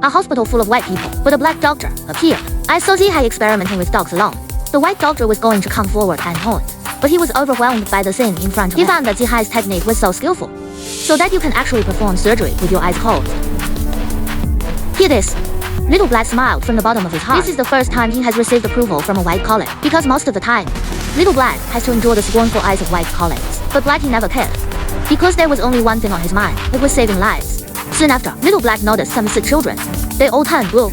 a hospital full of white people, but a black doctor appeared. I saw Zihai experimenting with dogs alone. The white doctor was going to come forward and point, but he was overwhelmed by the scene in front of him. He found that Zihai's technique was so skillful, so that you can actually perform surgery with your eyes closed. Hear this. Little Black smiled from the bottom of his heart. This is the first time he has received approval from a white colleague, because most of the time, Little Black has to endure the scornful eyes of white colleagues. But Blackie never cared, because there was only one thing on his mind. It was saving lives. Soon after, Little Black noticed some sick children. They all turned blue,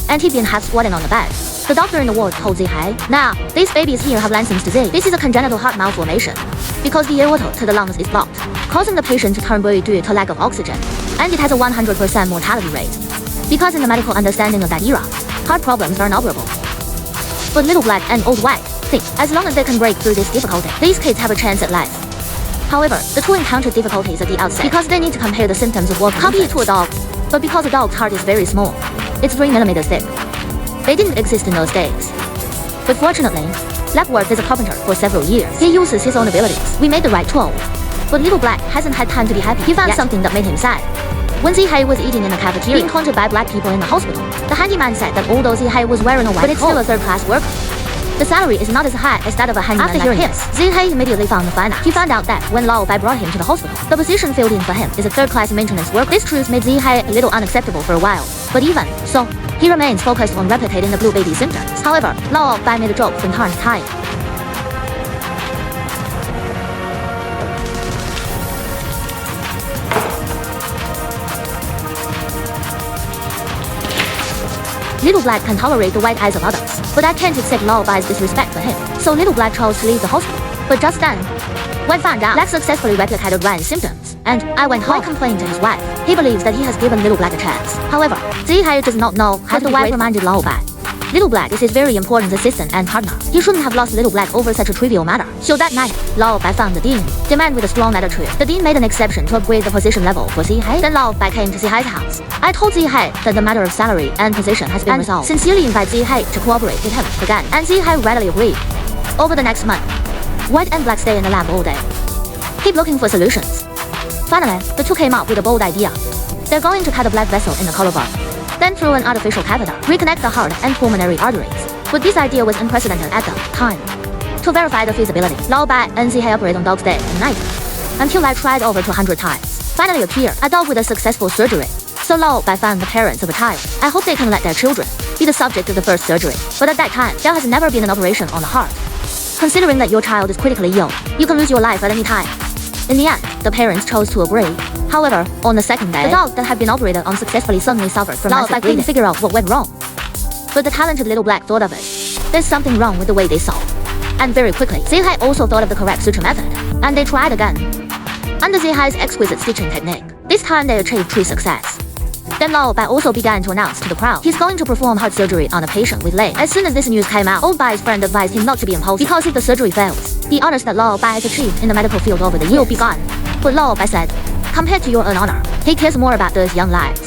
and he'd been half squatting on the bed. The doctor in the ward told Zihai, "Now, these babies here have Lansing's disease. This is a congenital heart malformation, because the aorta to the lungs is blocked, causing the patient to turn blue due to lack of oxygen. And it has a 100% mortality rate. Because in the medical understanding of that era, heart problems are inoperable. But Little Black and Old White think, as long as they can break through this difficulty, these kids have a chance at life." However, the two encountered difficulties at the outset, because they need to compare the symptoms of walking copy to a dog. But because a dog's heart is very small, it's 3 millimeters thick. They didn't exist in those days. But fortunately, Black worked as a carpenter for several years. He uses his own abilities. We made the right tool. But Little Black hasn't had time to be happy. He found something that made him sad. When Zihai was eating in the cafeteria, being haunted by black people in the hospital, the handyman said that although Zihai was wearing a white coat, it's still a third-class worker. The salary is not as high as that of a handyman. After hearing this, Zihai immediately found the finder. He found out that when Lao Bai brought him to the hospital, the position filled in for him is a third-class maintenance worker. This truth made Zihai a little unacceptable for a while, but even so, he remains focused on replicating the blue baby symptoms. However, Lao Bai made a joke from time to time. Little Black can tolerate the white eyes of others, but I can't accept Lao Bai's disrespect for him. So Little Black chose to leave the hospital. But just then, when found out, Black successfully replicated Ryan's symptoms, and I went home. Why complain to his wife? He believes that he has given Little Black a chance. However, Zihai does not know how the wife reminded Lao Bai. Little Black is his very important assistant and partner. He shouldn't have lost Little Black over such a trivial matter. So that night, Lao Bai found the dean, the man with a strong attitude. The dean made an exception to upgrade the position level for Zihai. Then Lao Bai came to Zihai's house. I told Zihai that the matter of salary and position has been resolved. Sincerely invite Zihai to cooperate with him again, and Zihai readily agreed. Over the next month, White and Black stay in the lab all day. Keep looking for solutions. Finally, the two came up with a bold idea. They're going to cut a blood vessel in the collarbone, then through an artificial catheter, reconnect the heart and pulmonary arteries. But this idea was unprecedented at the time. To verify the feasibility, Lao Bai and Zihai operate on dogs day and night, until I tried over 200 times. Finally appeared a dog with a successful surgery. So Lao Bai found the parents of a child. I hope they can let their children be the subject of the first surgery. But at that time, there has never been an operation on the heart. Considering that your child is critically ill, you can lose your life at any time. In the end, the parents chose to agree. However, on the second day, the dog that had been operated on successfully suddenly suffered from massive bleeding. Couldn't figure out what went wrong. But the talented Little Black thought of it. There's something wrong with the way they saw. And very quickly, Zihai also thought of the correct suture method. And they tried again. Under Zihai's exquisite stitching technique, this time they achieved true success. Then Lao Bai also began to announce to the crowd he's going to perform heart surgery on a patient with leg. As soon as this news came out, Old Bai's friend advised him not to be impulsive, because if the surgery fails, the honors that Lao Bai has achieved in the medical field over the years will be gone. But Lao Bai said, compared to your own honor, he cares more about those young lives.